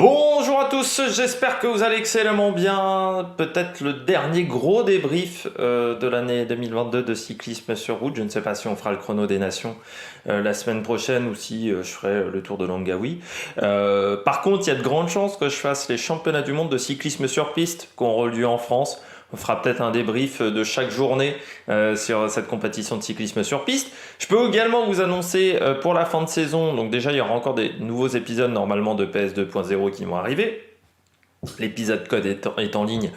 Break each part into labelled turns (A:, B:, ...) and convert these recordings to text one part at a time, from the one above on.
A: Bonjour à tous, j'espère que vous allez excellemment bien. Peut-être le dernier gros débrief de l'année 2022 de cyclisme sur route. Je ne sais pas si on fera le chrono des nations la semaine prochaine ou si je ferai le tour de Langawi. Par contre, il y a de grandes chances que je fasse les championnats du monde de cyclisme sur piste qui auront lieu en France. On fera peut-être un débrief de chaque journée sur cette compétition de cyclisme sur piste. Je peux également vous annoncer pour la fin de saison, donc déjà il y aura encore des nouveaux épisodes normalement de PS 2.0 qui vont arriver. L'épisode code est en ligne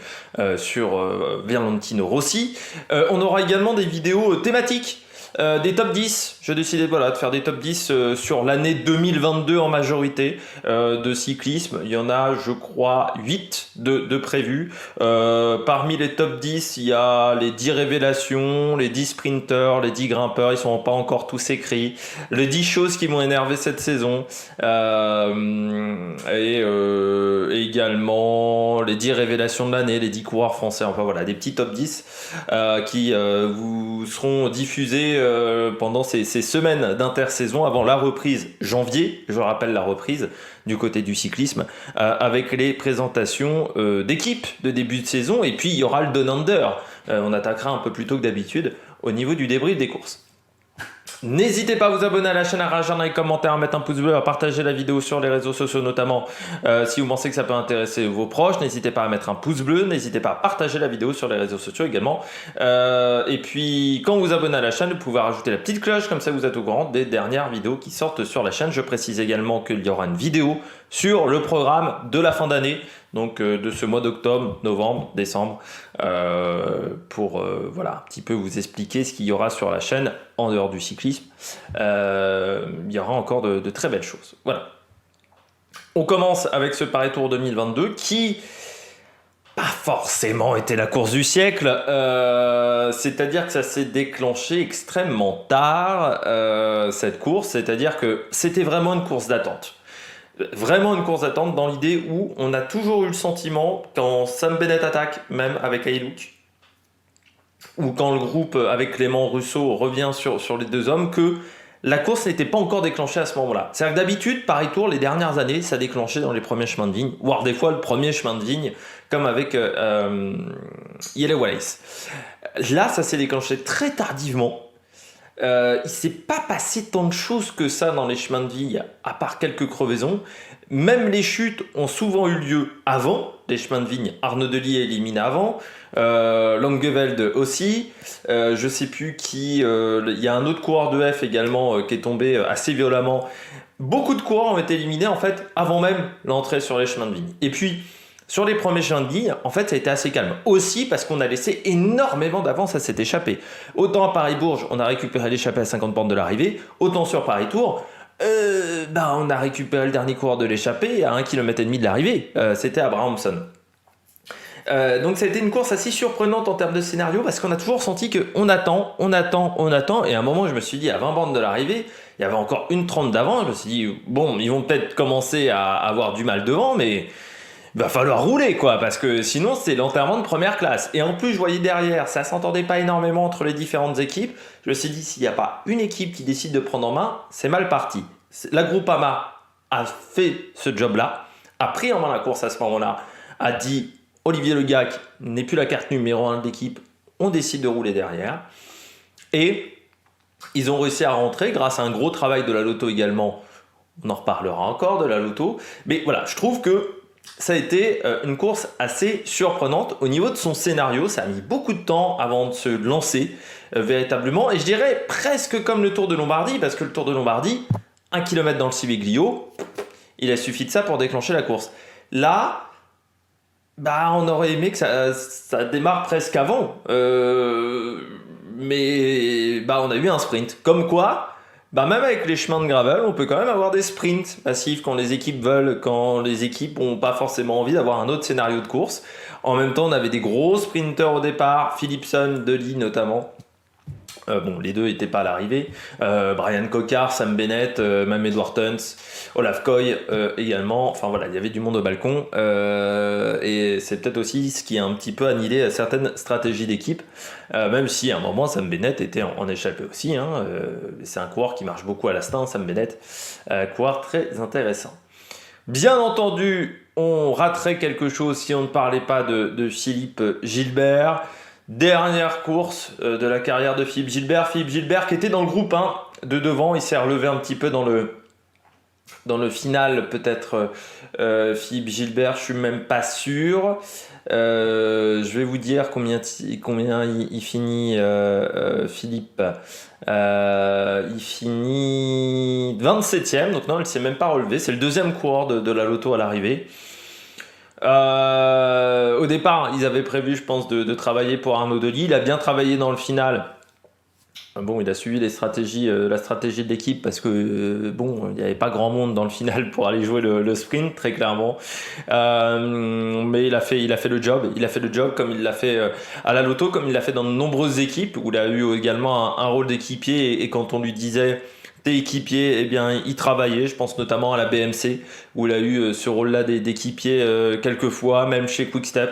A: sur Valentino Rossi. On aura également des vidéos thématiques. Des top 10, j'ai décidé de faire des top 10 sur l'année 2022 en majorité de cyclisme. Il y en a, je crois, 8 de prévus. Parmi les top 10, il y a les 10 révélations, les 10 sprinters, les 10 grimpeurs, ils sont pas encore tous écrits. Les 10 choses qui m'ont énervé cette saison. Et également les 10 révélations de l'année, les 10 coureurs français. Enfin voilà, des petits top 10 qui vous seront diffusés pendant ces semaines d'intersaison avant la reprise janvier, je rappelle la reprise du côté du cyclisme, avec les présentations d'équipes de début de saison, et puis il y aura le down under. On attaquera un peu plus tôt que d'habitude au niveau du débrief des courses. N'hésitez pas à vous abonner à la chaîne, à réagir dans les commentaires, à mettre un pouce bleu, à partager la vidéo sur les réseaux sociaux notamment si vous pensez que ça peut intéresser vos proches. N'hésitez pas à mettre un pouce bleu, n'hésitez pas à partager la vidéo sur les réseaux sociaux également. Et puis quand vous vous abonnez à la chaîne, vous pouvez rajouter la petite cloche, comme ça vous êtes au courant des dernières vidéos qui sortent sur la chaîne. Je précise également qu'il y aura une vidéo sur le programme de la fin d'année, donc de ce mois d'octobre, novembre, décembre, pour voilà, un petit peu vous expliquer ce qu'il y aura sur la chaîne en dehors du cyclisme. Il y aura encore de très belles choses. Voilà. On commence avec ce Paris Tour 2022 qui pas forcément été la course du siècle, c'est-à-dire que ça s'est déclenché extrêmement tard, cette course, c'est-à-dire que c'était vraiment une course d'attente. Vraiment une course d'attente dans l'idée où on a toujours eu le sentiment, quand Sam Bennett attaque, même avec Haylouk, ou quand le groupe avec Clément Russo revient sur les deux hommes, que la course n'était pas encore déclenchée à ce moment-là. C'est-à-dire que d'habitude, Paris Tour, les dernières années, ça déclenchait dans les premiers chemins de vigne, voire des fois le premier chemin de vigne, comme avec Yellow Wallace. Là, ça s'est déclenché très tardivement. Il s'est pas passé tant de choses que ça dans les chemins de vie, à part quelques crevaisons. Même les chutes ont souvent eu lieu avant les chemins de vigne. Arnaud Delis est éliminé avant, Langeveld aussi. Je sais plus qui. Il y a un autre coureur de F également qui est tombé assez violemment. Beaucoup de coureurs ont été éliminés en fait avant même l'entrée sur les chemins de vigne. Et puis sur les premiers chemins de vigne, en fait, ça a été assez calme. Aussi parce qu'on a laissé énormément d'avance à cette échappée. Autant à Paris-Bourges, on a récupéré l'échappée à 50 bornes de l'arrivée, autant sur Paris-Tour, on a récupéré le dernier coureur de l'échappée à 1,5 km de l'arrivée. C'était Abrahamson. Donc ça a été une course assez surprenante en termes de scénario parce qu'on a toujours senti qu'on attend, et à un moment je me suis dit à 20 bornes de l'arrivée, il y avait encore une 30 d'avant, je me suis dit bon, ils vont peut-être commencer à avoir du mal devant, mais va falloir rouler quoi, parce que sinon c'est l'enterrement de première classe. Et en plus je voyais derrière, ça s'entendait pas énormément entre les différentes équipes. Je me suis dit s'il n'y a pas une équipe qui décide de prendre en main, c'est mal parti. La Groupama a fait ce job-là, a pris en main la course à ce moment-là, a dit Olivier Le Gac n'est plus la carte numéro 1 de l'équipe, on décide de rouler derrière. Et ils ont réussi à rentrer grâce à un gros travail de la Lotto également. On en reparlera encore de la Lotto. Mais voilà, je trouve que ça a été une course assez surprenante. Au niveau de son scénario, ça a mis beaucoup de temps avant de se lancer véritablement. Et je dirais presque comme le Tour de Lombardie, parce que le Tour de Lombardie, 1 km dans le Civiglio, il a suffi de ça pour déclencher la course. Là, on aurait aimé que ça démarre presque avant. Mais on a eu un sprint. Comme quoi, même avec les chemins de gravel, on peut quand même avoir des sprints massifs quand les équipes veulent, quand les équipes n'ont pas forcément envie d'avoir un autre scénario de course. En même temps, on avait des gros sprinters au départ, Philipson, Delis notamment. Les deux n'étaient pas à l'arrivée. Brian Cocard, Sam Bennett, même Edward Tuns, Olaf Koy également. Enfin voilà, il y avait du monde au balcon. Et c'est peut-être aussi ce qui a un petit peu annihilé certaines stratégies d'équipe. Même si à un moment, Sam Bennett était en échappée aussi. C'est un coureur qui marche beaucoup à l'instinct, Sam Bennett. Coureur très intéressant. Bien entendu, on raterait quelque chose si on ne parlait pas de Philippe Gilbert. Dernière course de la carrière de Philippe Gilbert. Philippe Gilbert qui était dans le groupe 1 de devant, il s'est relevé un petit peu dans le final, peut-être Philippe Gilbert, je suis même pas sûr. Je vais vous dire combien il finit, Philippe. Il finit 27e, donc non, il ne s'est même pas relevé. C'est le deuxième coureur de la Lotto à l'arrivée. Au départ, ils avaient prévu, je pense, de travailler pour Arnaud Delis. Il a bien travaillé dans le final. Bon, il a suivi la stratégie de l'équipe parce que il n'y avait pas grand monde dans le final pour aller jouer le sprint, très clairement. Mais il a fait le job. Il a fait le job comme il l'a fait à la Lotto, comme il l'a fait dans de nombreuses équipes où il a eu également un rôle d'équipier. Et quand on lui disait t'es équipier, eh bien, il travaillait. Je pense notamment à la BMC où il a eu ce rôle-là d'équipier quelques fois, même chez Quick-Step.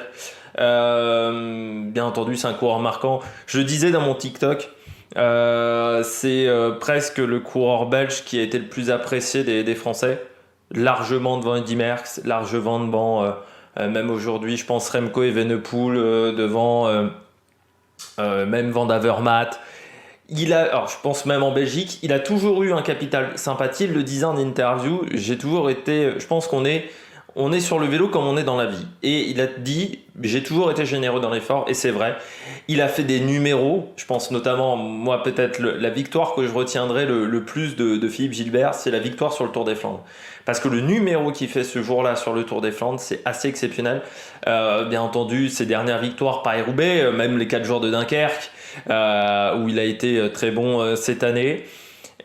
A: Bien entendu, c'est un coureur marquant. Je le disais dans mon TikTok. C'est presque le coureur belge qui a été le plus apprécié des Français, largement devant Eddy Merckx, largement devant même aujourd'hui, je pense Remco Evenepoel, devant même Van Avermaet. Alors je pense même en Belgique, il a toujours eu un capital sympathie. Il le disait en interview, je pense qu'on est sur le vélo comme on est dans la vie. Et il a dit, j'ai toujours été généreux dans l'effort, et c'est vrai. Il a fait des numéros, je pense notamment, moi peut-être la victoire que je retiendrai le plus de Philippe Gilbert, c'est la victoire sur le Tour des Flandres. Parce que le numéro qu'il fait ce jour-là sur le Tour des Flandres, c'est assez exceptionnel. Bien entendu, ses dernières victoires Paris-Roubaix, même les 4 jours de Dunkerque, où il a été très bon cette année.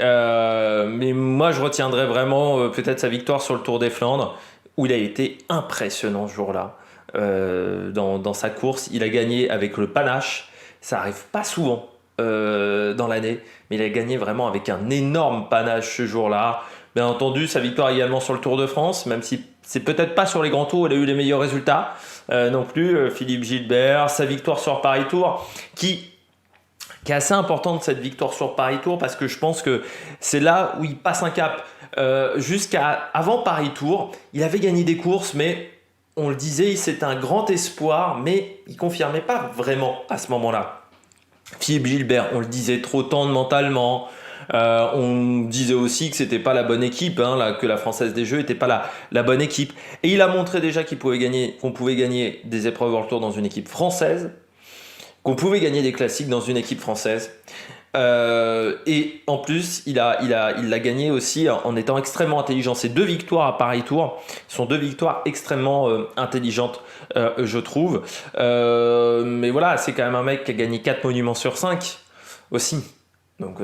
A: Mais moi, je retiendrai vraiment peut-être sa victoire sur le Tour des Flandres, où il a été impressionnant ce jour-là. Dans sa course, il a gagné avec le panache. Ça arrive pas souvent dans l'année, mais il a gagné vraiment avec un énorme panache ce jour-là. Bien entendu, sa victoire également sur le Tour de France, même si c'est peut-être pas sur les grands tours où il a eu les meilleurs résultats non plus. Philippe Gilbert, sa victoire sur Paris Tour, qui est assez importante, cette victoire sur Paris Tour, parce que je pense que c'est là où il passe un cap. Jusqu'à avant Paris Tour, il avait gagné des courses, mais on le disait, c'était un grand espoir, mais il confirmait pas vraiment à ce moment-là. Philippe Gilbert, on le disait, trop tendre mentalement. On disait aussi que c'était pas la bonne équipe, que la Française des Jeux n'était pas la bonne équipe. Et il a montré déjà qu'on pouvait gagner des épreuves World Tour dans une équipe française, qu'on pouvait gagner des classiques dans une équipe française. Et en plus, il l'a gagné aussi en étant extrêmement intelligent. Ces 2 victoires à Paris Tour sont 2 victoires extrêmement intelligentes, je trouve. Mais voilà, c'est quand même un mec qui a gagné 4 monuments sur 5 aussi. Donc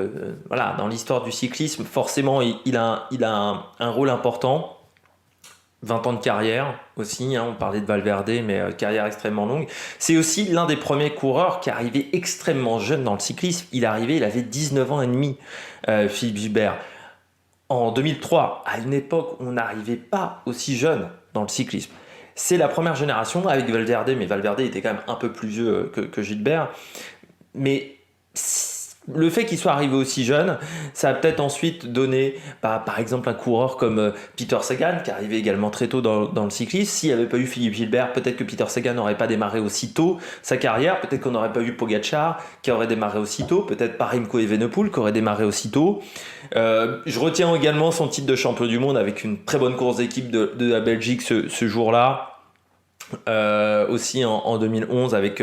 A: voilà, dans l'histoire du cyclisme, forcément, il a un rôle important. 20 ans de carrière aussi, on parlait de Valverde, mais carrière extrêmement longue. C'est aussi l'un des premiers coureurs qui est arrivé extrêmement jeune dans le cyclisme. Il avait 19 ans et demi, Philippe Gilbert. En 2003, à une époque où on n'arrivait pas aussi jeune dans le cyclisme. C'est la première génération avec Valverde, mais Valverde était quand même un peu plus vieux que Gilbert. Mais le fait qu'il soit arrivé aussi jeune, ça a peut-être ensuite donné, par exemple, un coureur comme Peter Sagan, qui est arrivé également très tôt dans le cyclisme. S'il n'y avait pas eu Philippe Gilbert, peut-être que Peter Sagan n'aurait pas démarré aussi tôt sa carrière. Peut-être qu'on n'aurait pas eu Pogacar, qui aurait démarré aussi tôt. Peut-être pas Remco Evenepoel, qui aurait démarré aussi tôt. Je retiens également son titre de champion du monde avec une très bonne course d'équipe de la Belgique ce jour-là. Aussi en 2011 avec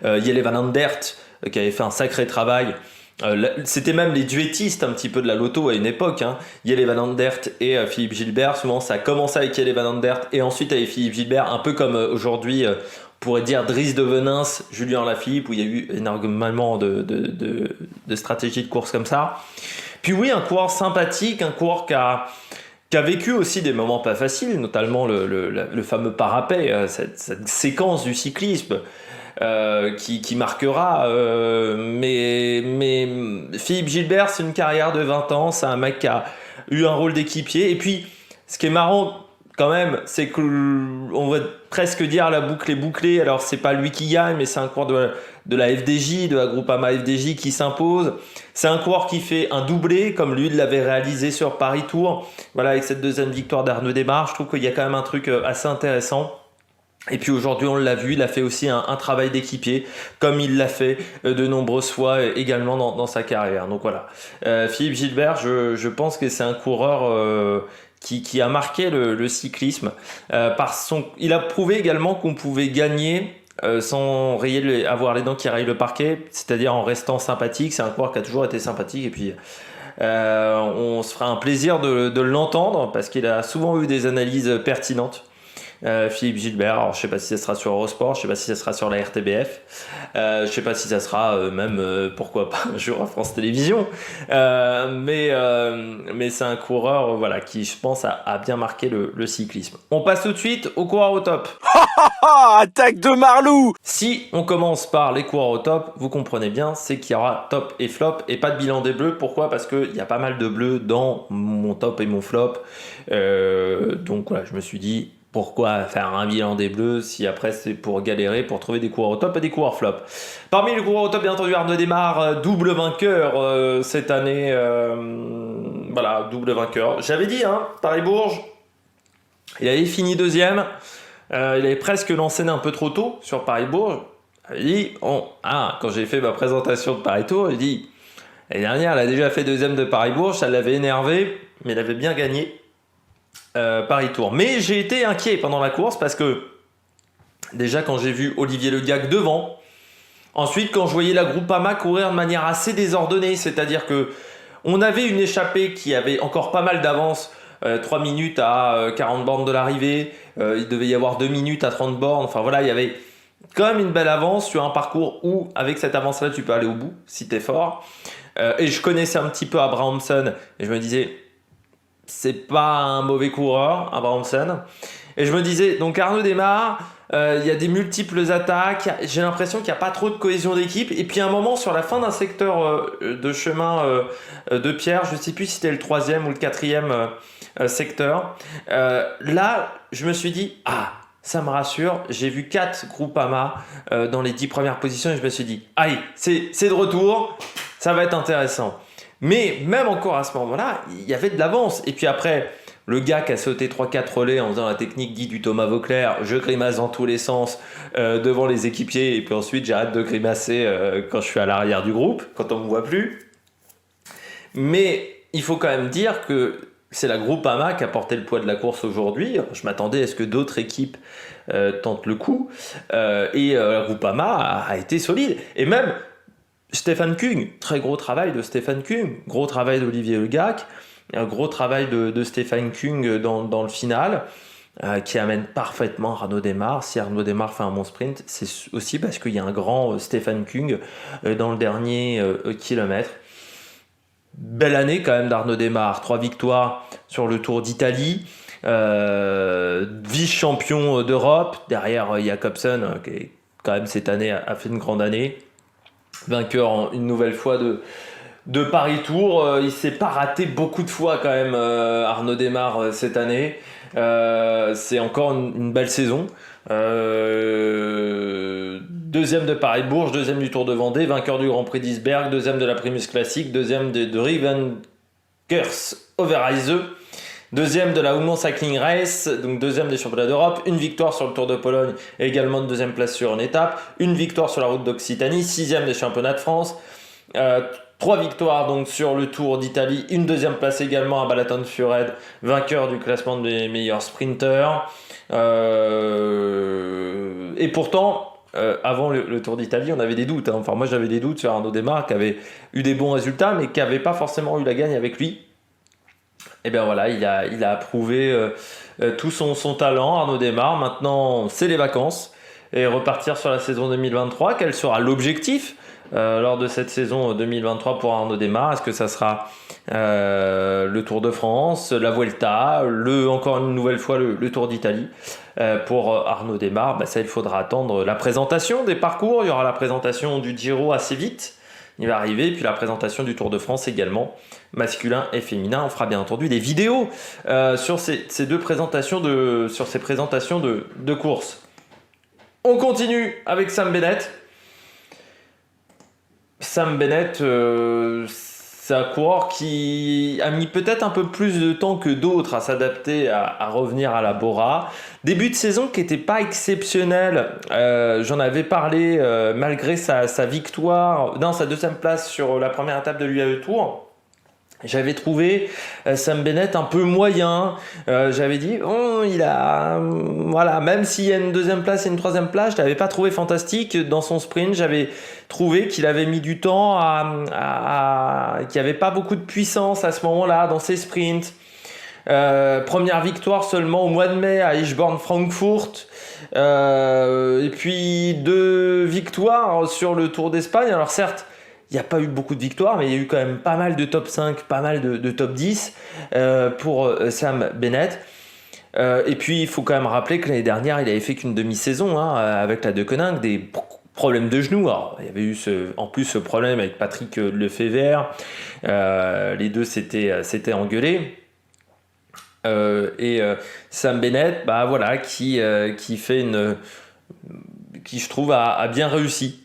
A: Jelle Van Aert, qui avait fait un sacré travail. C'était même les duettistes un petit peu de la Lotto à une époque, Jelle Van Aert et Philippe Gilbert. Souvent ça a commencé avec Jelle Van Aert et ensuite avec Philippe Gilbert, un peu comme aujourd'hui on pourrait dire Dries de Venins, Julien Lafilippe, où il y a eu énormément de stratégies de course comme ça. Puis oui, un coureur sympathique, un coureur qui a vécu aussi des moments pas faciles, notamment le fameux parapet, cette séquence du cyclisme qui marquera. Mais Philippe Gilbert, c'est une carrière de 20 ans, c'est un mec qui a eu un rôle d'équipier. Et puis, ce qui est marrant quand même, c'est que on va presque dire la boucle est bouclée. Alors c'est pas lui qui gagne, mais c'est un coureur de la FDJ, de la Groupama FDJ qui s'impose. C'est un coureur qui fait un doublé, comme lui l'avait réalisé sur Paris Tour. Voilà, avec cette deuxième victoire d'Arnaud Démare, je trouve qu'il y a quand même un truc assez intéressant. Et puis aujourd'hui, on l'a vu, il a fait aussi un travail d'équipier, comme il l'a fait de nombreuses fois également dans sa carrière. Donc voilà, Philippe Gilbert, je pense que c'est un coureur qui a marqué le cyclisme. Il a prouvé également qu'on pouvait gagner sans avoir les dents qui rayent le parquet, c'est-à-dire en restant sympathique. C'est un coureur qui a toujours été sympathique et puis on se fera un plaisir de l'entendre parce qu'il a souvent eu des analyses pertinentes. Philippe Gilbert, alors je sais pas si ça sera sur Eurosport, je sais pas si ça sera sur la RTBF, je sais pas si ça sera même pourquoi pas un jour à France Télévisions, mais c'est un coureur voilà qui je pense a bien marqué le cyclisme. On passe tout de suite aux coureurs au top.
B: Attaque de Marlou.
A: Si on commence par les coureurs au top, vous comprenez bien, c'est qu'il y aura top et flop et pas de bilan des bleus. Pourquoi ? Parce qu'il y a pas mal de bleus dans mon top et mon flop, donc voilà, je me suis dit pourquoi faire un bilan des bleus si après c'est pour galérer pour trouver des coureurs au top et des coureurs flop. Parmi les coureurs au top, bien entendu, Arnaud Démare, double vainqueur cette année. Voilà, double vainqueur. J'avais dit, Paris-Bourges, il avait fini deuxième. Il avait presque lancé un peu trop tôt sur Paris-Bourges. J'avais dit, quand j'ai fait ma présentation de Paris-Tour, j'ai dit, l'année dernière, elle a déjà fait deuxième de Paris-Bourges, ça l'avait énervé, mais elle avait bien gagné. Paris-Tour. Mais j'ai été inquiet pendant la course parce que déjà quand j'ai vu Olivier Le Gag devant, ensuite quand je voyais la Groupama courir de manière assez désordonnée, c'est-à-dire que on avait une échappée qui avait encore pas mal d'avance, 3 minutes à 40 bornes de l'arrivée, il devait y avoir 2 minutes à 30 bornes, enfin voilà, il y avait quand même une belle avance sur un parcours où avec cette avance-là tu peux aller au bout si t'es fort. Et je connaissais un petit peu Abrahamsen et je me disais c'est pas un mauvais coureur, Abrahamsen. Et je me disais, donc Arnaud Démare, il y a des multiples attaques, j'ai l'impression qu'il n'y a pas trop de cohésion d'équipe. Et puis à un moment, sur la fin d'un secteur de chemin de pierre, je ne sais plus si c'était le 3e ou le 4e secteur, là, je me suis dit, ça me rassure, j'ai vu 4 Groupama dans les 10 premières positions et je me suis dit, aïe, c'est de retour, ça va être intéressant. Mais même encore à ce moment-là, il y avait de l'avance. Et puis après, le gars qui a sauté 3-4 relais en faisant la technique dite du Thomas Vauclair, je grimace dans tous les sens devant les équipiers et puis ensuite j'arrête de grimacer quand je suis à l'arrière du groupe, quand on ne me voit plus. Mais il faut quand même dire que c'est la Groupama qui a porté le poids de la course aujourd'hui. Je m'attendais à ce que d'autres équipes tentent le coup. Et la Groupama a été solide. Et même Stefan Küng, très gros travail de Stefan Küng, gros travail d'Olivier Le Gach, un gros travail de Stefan Küng dans le final, qui amène parfaitement Arnaud Démare. Si Arnaud Démare fait un bon sprint, c'est aussi parce qu'il y a un grand Stefan Küng dans le dernier kilomètre. Belle année quand même d'Arnaud Démare, 3 victoires sur le Tour d'Italie, vice-champion d'Europe, derrière Jakobsen, qui quand même cette année a fait une grande année. Vainqueur une nouvelle fois de Paris Tour. Il s'est pas raté beaucoup de fois quand même, Arnaud Démare cette année. C'est encore une belle saison. Deuxième de Paris-Bourges, deuxième du Tour de Vendée, vainqueur du Grand Prix d'Isberg, deuxième de la Primus Classique, deuxième de Rivenders Overijse, deuxième de la Women's Cycling Race, donc deuxième des championnats d'Europe, une victoire sur le Tour de Pologne et également une deuxième place sur une étape, une victoire sur la route d'Occitanie, sixième des championnats de France, 3 victoires donc sur le Tour d'Italie, une deuxième place également à Balaton-Fured, vainqueur du classement des meilleurs sprinteurs. Et pourtant, avant le Tour d'Italie, on avait des doutes. Enfin, moi j'avais des doutes sur Arnaud Démare qui avait eu des bons résultats, mais qui n'avait pas forcément eu la gagne avec lui. Et bien voilà, il a prouvé tout son talent, Arnaud Démare. Maintenant, c'est les vacances et repartir sur la saison 2023. Quel sera l'objectif lors de cette saison 2023 pour Arnaud Démare? Est-ce que ça sera le Tour de France, la Vuelta, encore une nouvelle fois le Tour d'Italie? Pour Arnaud Démare, ça il faudra attendre la présentation des parcours. Il y aura la présentation du Giro assez vite. il va arriver. Et puis la présentation du Tour de France également, masculin et féminin. On fera bien entendu des vidéos sur ces deux présentations sur ces présentations de course. On continue avec Sam Bennett. Sam Bennett, c'est un coureur qui a mis peut-être un peu plus de temps que d'autres à s'adapter, à revenir à la Bora. Début de saison qui n'était pas exceptionnel. J'en avais parlé malgré sa victoire, non, sa deuxième place sur la première étape de l'UAE Tour. J'avais trouvé Sam Bennett un peu moyen. J'avais dit, voilà, même s'il y a une deuxième place et une troisième place, je l'avais pas trouvé fantastique dans son sprint. J'avais trouvé qu'il avait mis du temps qu'il n'y avait pas beaucoup de puissance à ce moment-là dans ses sprints. Première victoire seulement au mois de mai à Eschborn-Frankfurt. Et puis 2 victoires sur le Tour d'Espagne. Alors certes, il n'y a pas eu beaucoup de victoires, mais il y a eu quand même pas mal de top 5, pas mal de top 10 pour Sam Bennett. Et puis, il faut quand même rappeler que l'année dernière, il avait fait qu'une demi-saison avec la Deceuninck, des problèmes de genoux. Alors, il y avait eu en plus ce problème avec Patrick Lefebvre. Les deux s'étaient engueulés. Sam Bennett, qui fait qui je trouve a bien réussi.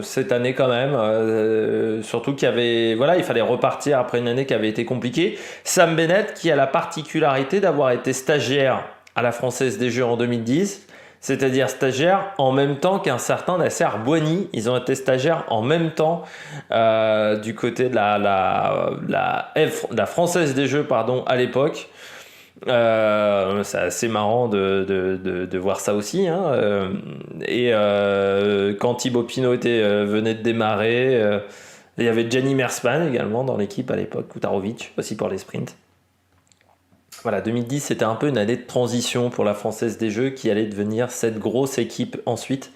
A: Cette année quand même, surtout il fallait repartir après une année qui avait été compliquée. Sam Bennett qui a la particularité d'avoir été stagiaire à la Française des Jeux en 2010, c'est-à-dire stagiaire en même temps qu'un certain Nasser Boigny. Ils ont été stagiaires en même temps du côté de la Française des Jeux à l'époque. C'est assez marrant de voir ça aussi, quand Thibaut Pinot venait de démarrer, il y avait Gianni Mersman également dans l'équipe à l'époque, Kutarovic aussi pour les sprints. Voilà, 2010 c'était un peu une année de transition pour la Française des Jeux qui allait devenir cette grosse équipe ensuite.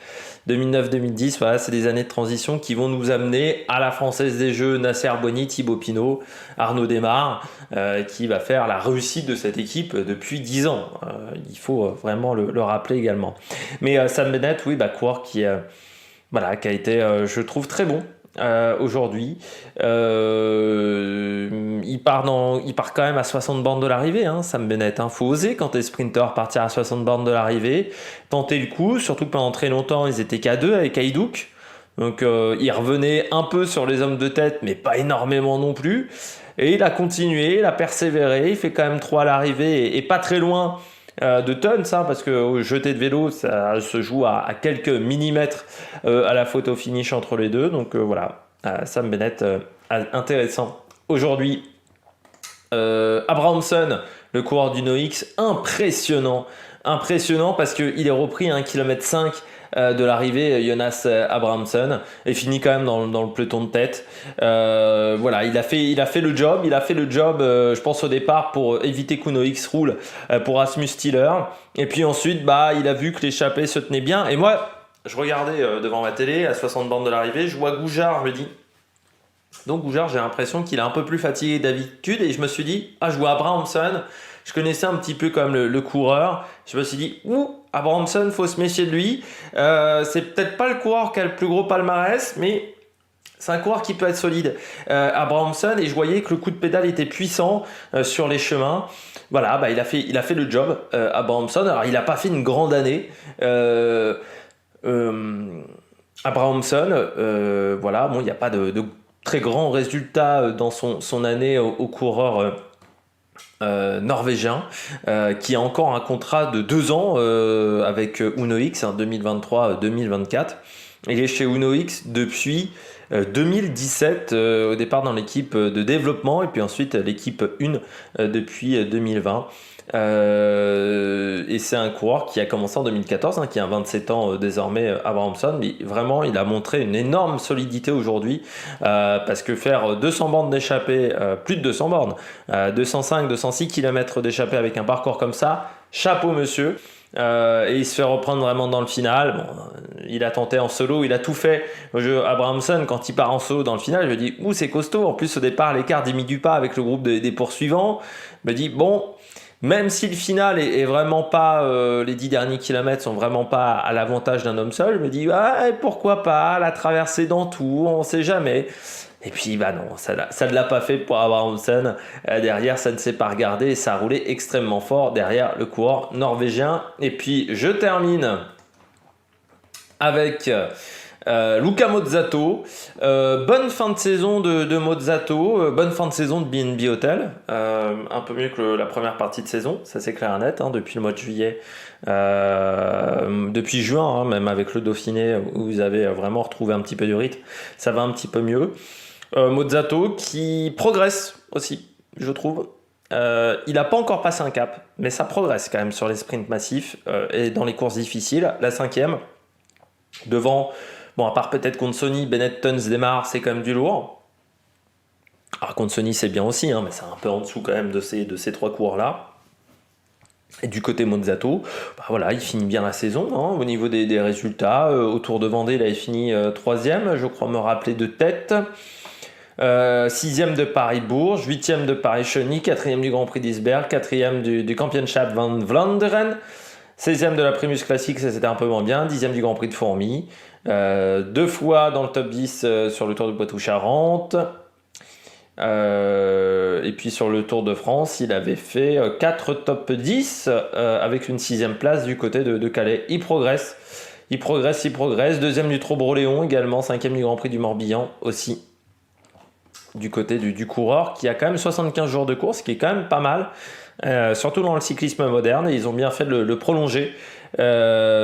A: 2009-2010, voilà, c'est des années de transition qui vont nous amener à la Française des Jeux, Nasser Boigny, Thibaut Pinot, Arnaud Démare, qui va faire la réussite de cette équipe depuis 10 ans. Il faut vraiment le rappeler également. Mais Sam Bennett, coureur qui a été, je trouve, très bon. Aujourd'hui, il part quand même à 60 bornes de l'arrivée, Sam Bennett. Faut oser quand t'es sprinter partir à 60 bornes de l'arrivée, tenter le coup, surtout que pendant très longtemps ils étaient qu'à 2 avec Hajduk. Donc il revenait un peu sur les hommes de tête, mais pas énormément non plus. Et il a continué, il a persévéré, il fait quand même 3 à l'arrivée et pas très loin de Tons, parce que au jeté de vélo ça se joue à quelques millimètres à la photo finish entre les deux. Donc voilà, Sam Bennett intéressant. Aujourd'hui, Abrahamsson, le coureur du NOX, impressionnant parce qu'il est repris à 1,5 km de l'arrivée, Jonas Abrahamsson, et finit quand même dans le peloton de tête. Il a fait le job, je pense au départ pour éviter qu'UNOX roule pour Rasmus Stiller, et puis ensuite il a vu que l'échappée se tenait bien, et moi je regardais devant ma télé à 60 bornes de l'arrivée, je vois Gougeard, je me dis donc Gougeard, j'ai l'impression qu'il est un peu plus fatigué d'habitude, et je me suis dit je vois Abrahamsson. Je connaissais un petit peu comme le coureur. Je me suis dit, Abrahamsson, faut se méfier de lui. C'est peut-être pas le coureur qui a le plus gros palmarès, mais c'est un coureur qui peut être solide. Abrahamsson, et je voyais que le coup de pédale était puissant sur les chemins. Voilà, il a fait le job, Abrahamsson. Alors, il n'a pas fait une grande année. Abrahamsson, il n'y a pas de très grands résultats dans son année au coureur norvégien, qui a encore un contrat de 2 ans avec UNOX, 2023-2024. Il est chez UNOX depuis 2017, au départ dans l'équipe de développement, et puis ensuite l'équipe 1 depuis 2020. Et c'est un coureur qui a commencé en 2014, qui a 27 ans désormais, Abrahamsson, mais vraiment il a montré une énorme solidité aujourd'hui, parce que faire 200 bornes d'échappée, plus de 200 bornes, 205-206 km d'échappée avec un parcours comme ça, chapeau monsieur. Et il se fait reprendre vraiment dans le final. Bon, il a tenté en solo, il a tout fait. Abrahamsson, quand il part en solo dans le final, je me dis c'est costaud. En plus au départ l'écart diminue pas avec le groupe des poursuivants. Je me dis Même si le final est vraiment pas, les 10 derniers kilomètres sont vraiment pas à l'avantage d'un homme seul, je me dis, ouais, pourquoi pas, la traversée d'Antour, on sait jamais. Et puis, bah non, ça ne l'a pas fait pour Abrahamsen. Derrière, ça ne s'est pas regardé et ça a roulé extrêmement fort derrière le coureur norvégien. Et puis, je termine avec Luca Mozzato. Bonne fin de saison de Mozzato, bonne fin de saison de B&B Hotel. Un peu mieux que la première partie de saison, ça c'est clair et net, hein, depuis le mois de juillet. Depuis juin, hein, même avec le Dauphiné, où vous avez vraiment retrouvé un petit peu du rythme, ça va un petit peu mieux. Mozzato qui progresse aussi, je trouve. Il n'a pas encore passé un cap, mais ça progresse quand même sur les sprints massifs et dans les courses difficiles. La 5e, devant, bon, à part peut-être contre Sony, Bennett Tuns démarre, c'est quand même du lourd. Alors contre Sony, c'est bien aussi, hein, mais c'est un peu en dessous quand même de ces 3 coureurs-là. Et du côté Mozzato, bah voilà, il finit bien la saison hein, au niveau des résultats. Au Tour de Vendée, là, il finit 3e, je crois me rappeler de tête. 6e de Paris-Bourges, 8e de Paris-Cheny, 4e du Grand Prix d'Isberg, 4e du Kampioenschap van Vlaanderen, 16e de la Primus Classique, ça c'était un peu moins bien, 10e du Grand Prix de Fourmies, 2 fois dans le top 10 sur le Tour de Poitou-Charentes, et puis sur le Tour de France, il avait fait 4 top 10 avec une 6e place du côté de Calais. Il progresse. Deuxième du Trobreau-Léon également, 5e du Grand Prix du Morbihan aussi. Du côté du coureur qui a quand même 75 jours de course, qui est quand même pas mal, surtout dans le cyclisme moderne, et ils ont bien fait de le prolonger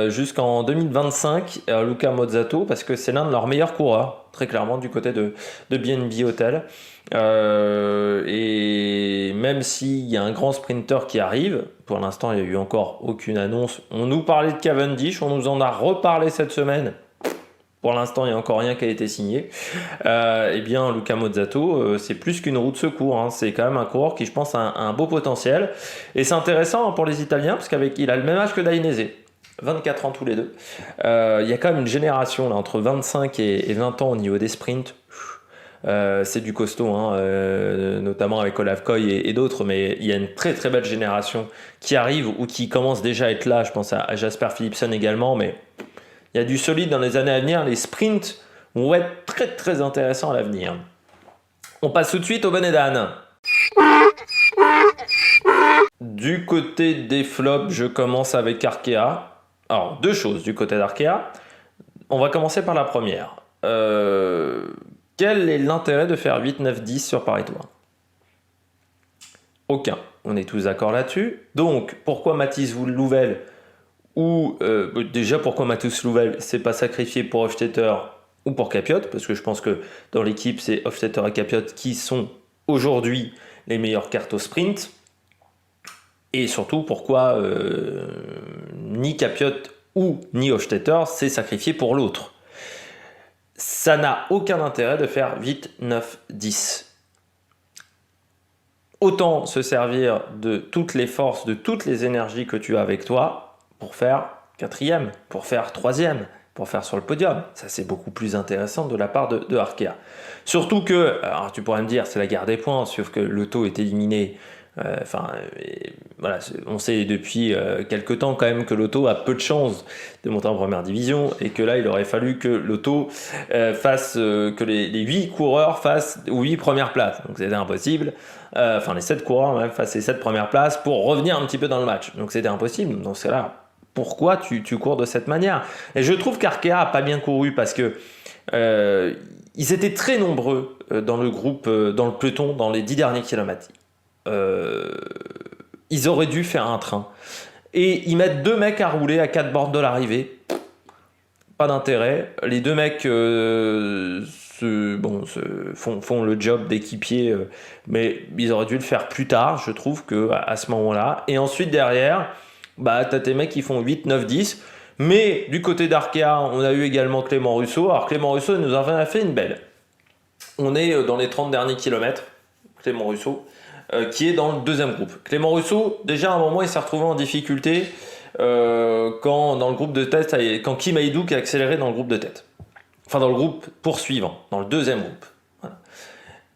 A: jusqu'en 2025, Luca Mozzato, parce que c'est l'un de leurs meilleurs coureurs, très clairement, du côté de B&B Hotel. Et même s'il y a un grand sprinter qui arrive, pour l'instant il n'y a eu encore aucune annonce. On nous parlait de Cavendish, on nous en a reparlé cette semaine. Pour l'instant, il n'y a encore rien qui a été signé. Eh bien, Luca Mozzato, c'est plus qu'une roue de secours. Hein. C'est quand même un coureur qui, je pense, a un beau potentiel. Et c'est intéressant hein, pour les Italiens, parce qu'il a le même âge que Dainese. 24 ans tous les deux. Il y a quand même une génération là, entre 25 et 20 ans au niveau des sprints. C'est du costaud, hein, notamment avec Olav Koy et d'autres, mais il y a une très très belle génération qui arrive ou qui commence déjà à être là. Je pense à Jasper Philipsen également, mais il y a du solide dans les années à venir. Les sprints vont être très très intéressants à l'avenir. On passe tout de suite au bonnet d'âne. Du côté des flops, je commence avec Arkea. Alors, 2 choses du côté d'Arkea. On va commencer par la première. Quel est l'intérêt de faire 8, 9, 10 sur Paris-Tours ? Aucun. On est tous d'accord là-dessus. Donc, pourquoi Mathis Louvel ou déjà pourquoi Mathis Louvel s'est pas sacrifié pour Hofstetter ou pour Capiot, parce que je pense que dans l'équipe c'est Hofstetter et Capiot qui sont aujourd'hui les meilleures cartes au sprint, et surtout pourquoi ni Capiot ou ni Hofstetter s'est sacrifié pour l'autre. Ça n'a aucun intérêt de faire 8, 9, 10. Autant se servir de toutes les forces, de toutes les énergies que tu as avec toi pour faire 4e, pour faire 3e, pour faire sur le podium. Ça, c'est beaucoup plus intéressant de la part de Arkea. Surtout que, alors tu pourrais me dire, c'est la guerre des points, sauf que l'auto est éliminé. Voilà, on sait depuis quelques temps quand même que l'auto a peu de chances de monter en première division et que là, il aurait fallu que l'auto fasse, que les 8 coureurs fassent 8 premières places. Donc, c'était impossible. Les 7 coureurs même fassent les 7 premières places pour revenir un petit peu dans le match. Donc, c'était impossible. Dans ce cas-là, pourquoi tu cours de cette manière ? Et je trouve qu'Arkea a pas bien couru parce que ils étaient très nombreux dans le groupe, dans le peloton, dans les 10 derniers kilomètres. Ils auraient dû faire un train. Et ils mettent 2 mecs à rouler à 4 bornes de l'arrivée. Pas d'intérêt. Les 2 mecs font le job d'équipier, mais ils auraient dû le faire plus tard, je trouve, qu'à ce moment-là. Et ensuite, derrière, t'as tes mecs qui font 8, 9, 10. Mais du côté d'Arkea, on a eu également Clément Russo. Alors Clément Russo il nous en a fait une belle. On est dans les 30 derniers kilomètres, Clément Russo, qui est dans le 2e groupe. Clément Russo, déjà à un moment, il s'est retrouvé en difficulté quand dans le groupe de tête, quand Kim Haïdouk a accéléré dans le groupe de tête. Enfin, dans le groupe poursuivant, dans le 2e groupe. Voilà.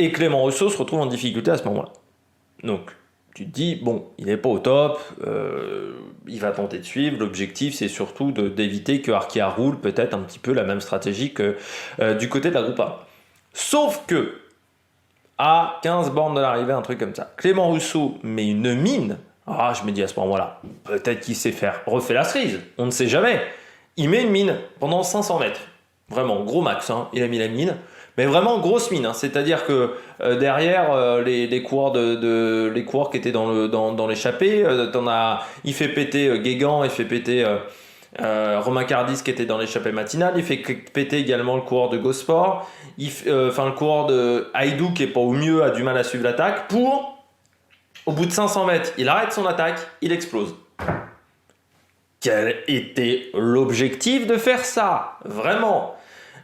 A: Et Clément Russo se retrouve en difficulté à ce moment-là. Donc, tu te dis, bon, il n'est pas au top, il va tenter de suivre. L'objectif, c'est surtout d'éviter que Arkea roule peut-être un petit peu la même stratégie que du côté de la groupe A. Sauf que, à 15 bornes de l'arrivée, un truc comme ça, Clément Rousseau met une mine. Ah, je me dis à ce moment-là, peut-être qu'il sait faire, refait la cerise, on ne sait jamais. Il met une mine pendant 500 mètres. Vraiment, gros max, hein. Il a mis la mine. Mais vraiment grosse mine, hein. C'est-à-dire que derrière les coureurs les coureurs qui étaient dans l'échappée, il fait péter Guégan, il fait péter Romain Cardis qui était dans l'échappée matinale, il fait péter également le coureur de Gosport, le coureur de Haïdou qui est pas au mieux, a du mal à suivre l'attaque, au bout de 500 mètres, il arrête son attaque, il explose. Quel était l'objectif de faire ça? Vraiment.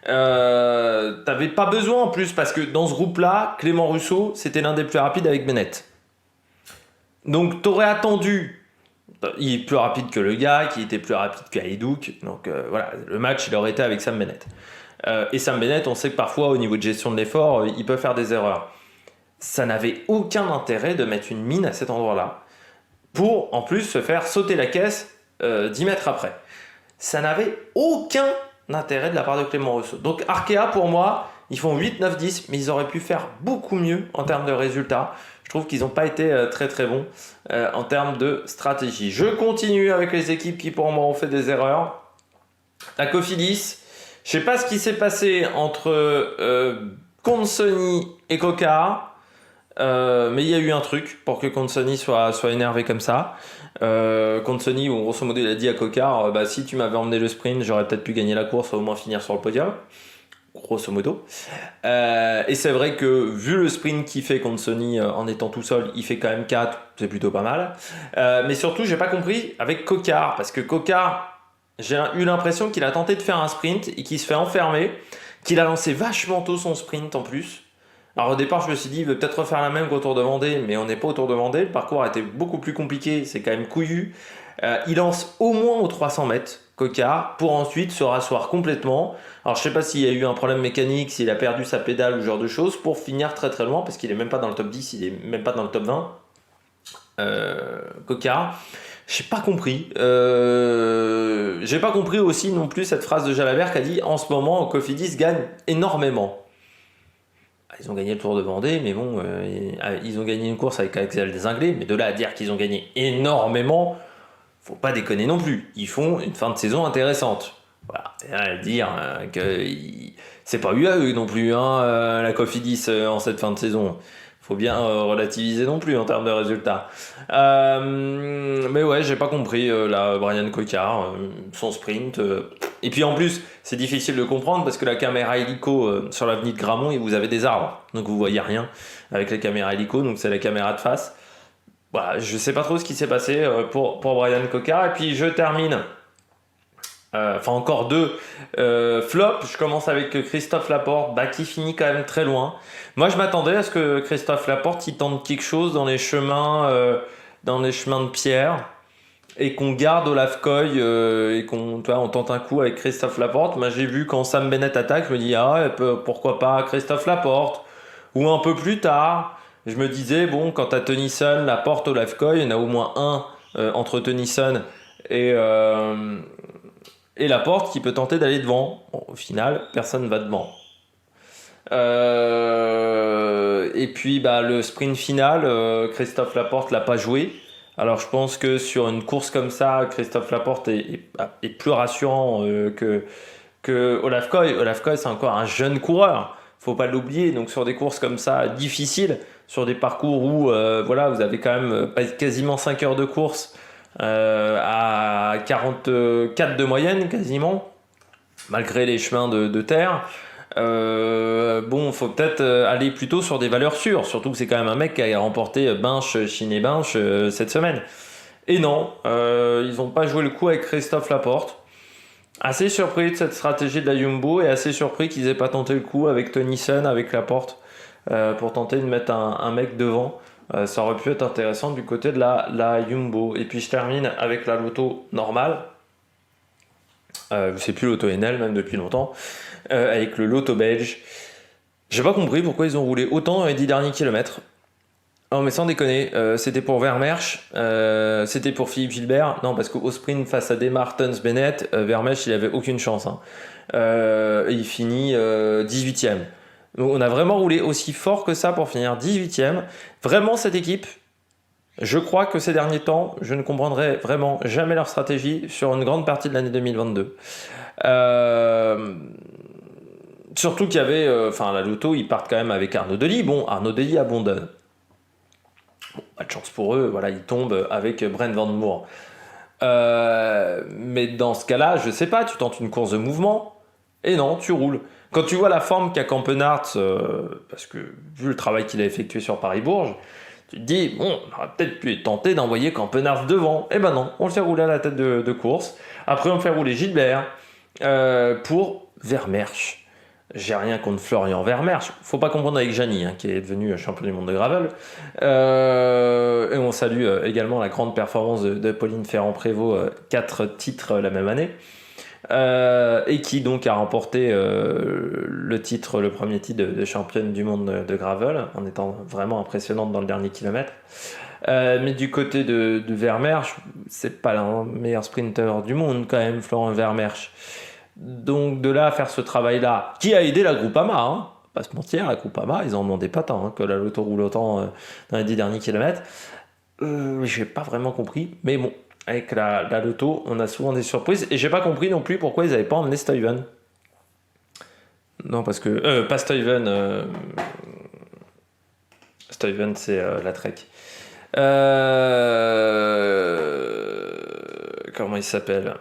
A: T'avais pas besoin en plus, parce que dans ce groupe-là, Clément Rousseau, c'était l'un des plus rapides avec Bennett. Donc t'aurais attendu, il est plus rapide que le gars, qui était plus rapide que Haïdouk, donc voilà, le match il aurait été avec Sam Bennett. Et Sam Bennett, on sait que parfois au niveau de gestion de l'effort, il peut faire des erreurs. Ça n'avait aucun intérêt de mettre une mine à cet endroit-là, pour en plus se faire sauter la caisse 10 mètres après. Ça n'avait aucun intérêt de la part de Clément Rousseau. Donc Arkea, pour moi, ils font 8, 9, 10, mais ils auraient pu faire beaucoup mieux en termes de résultats. Je trouve qu'ils n'ont pas été très très bons en termes de stratégie. Je continue avec les équipes qui pour moi ont fait des erreurs. La Cofidis, je ne sais pas ce qui s'est passé entre Consoni et Coca. Mais il y a eu un truc pour que Consoni soit énervé comme ça. Consoni, où grosso modo il a dit à Coquard, si tu m'avais emmené le sprint, j'aurais peut-être pu gagner la course ou au moins finir sur le podium. Grosso modo. Et c'est vrai que vu le sprint qu'il fait Consoni en étant tout seul, il fait quand même 4, c'est plutôt pas mal. Mais surtout, j'ai pas compris avec Coquard, parce que Coquard, j'ai eu l'impression qu'il a tenté de faire un sprint et qu'il se fait enfermer, qu'il a lancé vachement tôt son sprint en plus. Alors au départ, je me suis dit, il veut peut-être refaire la même qu'au Tour de Vendée, mais on n'est pas au Tour de Vendée. Le parcours a été beaucoup plus compliqué, c'est quand même couillu. Il lance au moins aux 300 mètres, Coquard, pour ensuite se rasseoir complètement. Alors je sais pas s'il y a eu un problème mécanique, s'il a perdu sa pédale ou ce genre de choses, pour finir très très loin, parce qu'il est même pas dans le top 10, il est même pas dans le top 20. Coquard. J'ai pas compris. J'ai pas compris aussi non plus cette phrase de Jalabert qui a dit, en ce moment, Cofidis gagne énormément. Ils ont gagné le Tour de Vendée, mais bon, ils ont gagné une course avec Axel Desinglés, mais de là à dire qu'ils ont gagné énormément, faut pas déconner non plus. Ils font une fin de saison intéressante. Voilà, et à dire que c'est pas eu à eux non plus, hein, la Cofidis en cette fin de saison. Faut bien relativiser non plus en termes de résultats. Mais ouais, j'ai pas compris là, Brian Coquard, son sprint. Et puis en plus, c'est difficile de comprendre parce que la caméra hélico sur l'avenue de Gramont, et vous avez des arbres, donc vous voyez rien avec les caméras hélico, donc c'est la caméra de face. Voilà, je sais pas trop ce qui s'est passé pour Brian Coquard. Et puis je termine. Encore deux flops. Je commence avec Christophe Laporte, qui finit quand même très loin. Moi, je m'attendais à ce que Christophe Laporte il tente quelque chose dans les chemins de pierre et qu'on garde Olaf Koy et on tente un coup avec Christophe Laporte. Moi, j'ai vu quand Sam Bennett attaque, je me dis pourquoi pas Christophe Laporte. Ou un peu plus tard, je me disais bon, quand t'as Tennyson, Laporte, Olaf Koy, il y en a au moins un entre Tennyson et Laporte qui peut tenter d'aller devant. Bon, au final, personne ne va devant. Et puis le sprint final, Christophe Laporte l'a pas joué. Alors je pense que sur une course comme ça, Christophe Laporte est plus rassurant que Olaf Koy. Olaf Koy, c'est encore un jeune coureur, faut pas l'oublier. Donc sur des courses comme ça difficiles, sur des parcours où vous avez quand même quasiment 5 heures de course, à 44 de moyenne quasiment, malgré les chemins de terre. Faut peut-être aller plutôt sur des valeurs sûres, surtout que c'est quand même un mec qui a remporté Binche, Chiné-Binche cette semaine. Et non, ils n'ont pas joué le coup avec Christophe Laporte. Assez surpris de cette stratégie de la Jumbo et assez surpris qu'ils aient pas tenté le coup avec Tennyson, avec Laporte, pour tenter de mettre un mec devant. Ça aurait pu être intéressant du côté de la Jumbo. Et puis je termine avec la Lotto normale. C'est plus Lotto NL même depuis longtemps. Avec le Lotto belge. J'ai pas compris pourquoi ils ont roulé autant dans les 10 derniers kilomètres. Oh mais sans déconner, c'était pour Vermersch, c'était pour Philippe Gilbert. Non, parce qu'au sprint face à Demar Bennett, Vermersch il avait aucune chance, hein. Et il finit 18e. Donc on a vraiment roulé aussi fort que ça pour finir 18e. Vraiment cette équipe, je crois que ces derniers temps, je ne comprendrai vraiment jamais leur stratégie sur une grande partie de l'année 2022. Euh, Surtout qu'il y avait, la Lotto, ils partent quand même avec Arnaud Delis. Bon, Arnaud Delis abandonne. Bon, pas de chance pour eux, voilà, ils tombent avec Brent Van Moor. Mais dans ce cas-là, je sais pas, tu tentes une course de mouvement, et non, tu roules. Quand tu vois la forme qu'a Campenart, parce que vu le travail qu'il a effectué sur Paris-Bourges, tu te dis, bon, on aurait peut-être pu tenter d'envoyer Campenart devant. Eh ben non, on le fait rouler à la tête de course. Après, on fait rouler Gilbert pour Vermersch. J'ai rien contre Florian Vermersch. Faut pas confondre avec Gianni, hein, qui est devenu champion du monde de gravel. Et on salue également la grande performance de Pauline Ferrand-Prévot, 4 titres la même année. Et qui donc a remporté le premier titre de championne du monde de gravel, en étant vraiment impressionnante dans le dernier kilomètre. Mais du côté de Vermersch, c'est pas le meilleur sprinter du monde quand même, Florian Vermersch. Donc de là à faire ce travail-là, qui a aidé la Groupama, hein, pas se mentir, la Groupama, ils en demandaient pas tant, hein, que la Lotto roule autant dans les 10 derniers kilomètres. J'ai pas vraiment compris, mais bon, avec la Lotto, on a souvent des surprises, et j'ai pas compris non plus pourquoi ils avaient pas emmené Stuyven. Non, parce que... pas Stuyven, Stuyven c'est la Trek. Comment il s'appelle?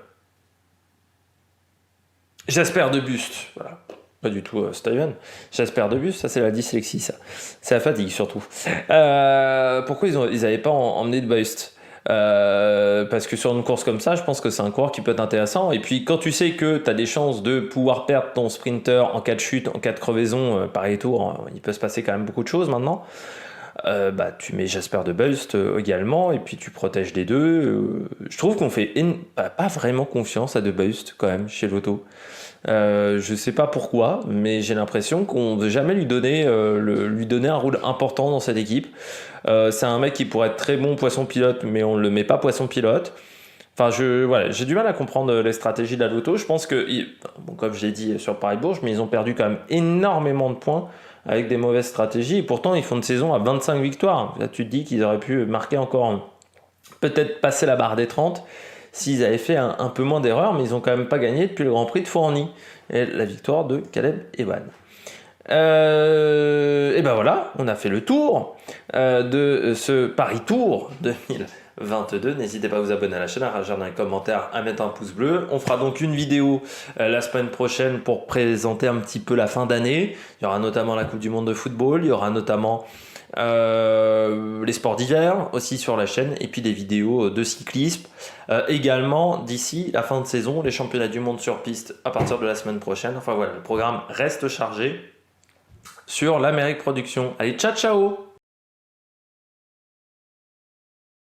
A: Jasper de Buste, voilà. Pas du tout Stuyven. Jasper de Buste, ça c'est la dyslexie, ça. C'est la fatigue surtout. Pourquoi ils n'avaient pas emmené de Buste? Parce que sur une course comme ça, je pense que c'est un coureur qui peut être intéressant. Et puis quand tu sais que tu as des chances de pouvoir perdre ton sprinter en cas de chute, en cas de crevaison, pareil tour, il peut se passer quand même beaucoup de choses maintenant. Tu mets Jasper de Buste également, et puis tu protèges les deux. Je trouve qu'on fait pas vraiment confiance à de Buste quand même chez Lotto. Je sais pas pourquoi, mais j'ai l'impression qu'on ne veut jamais lui donner un rôle important dans cette équipe. C'est un mec qui pourrait être très bon poisson pilote, mais on ne le met pas poisson pilote. Enfin, j'ai du mal à comprendre les stratégies de la Lotto. Je pense que, comme je l'ai dit sur Paris-Bourges, mais ils ont perdu quand même énormément de points avec des mauvaises stratégies. Et pourtant, ils font une saison à 25 victoires. Là, tu te dis qu'ils auraient pu marquer encore, peut-être passer la barre des 30 s'ils avaient fait un peu moins d'erreurs, mais ils n'ont quand même pas gagné depuis le Grand Prix de Fourny et la victoire de Caleb Ewan. Et ben voilà, on a fait le tour de ce Paris Tour 2022. N'hésitez pas à vous abonner à la chaîne, à rajouter un commentaire, à mettre un pouce bleu. On fera donc une vidéo la semaine prochaine pour présenter un petit peu la fin d'année. Il y aura notamment la Coupe du Monde de football, il y aura notamment les sports d'hiver aussi sur la chaîne, et puis des vidéos de cyclisme. Également, d'ici la fin de saison, les championnats du monde sur piste à partir de la semaine prochaine. Enfin voilà, le programme reste chargé sur l'Amérique Production. Allez, ciao ciao!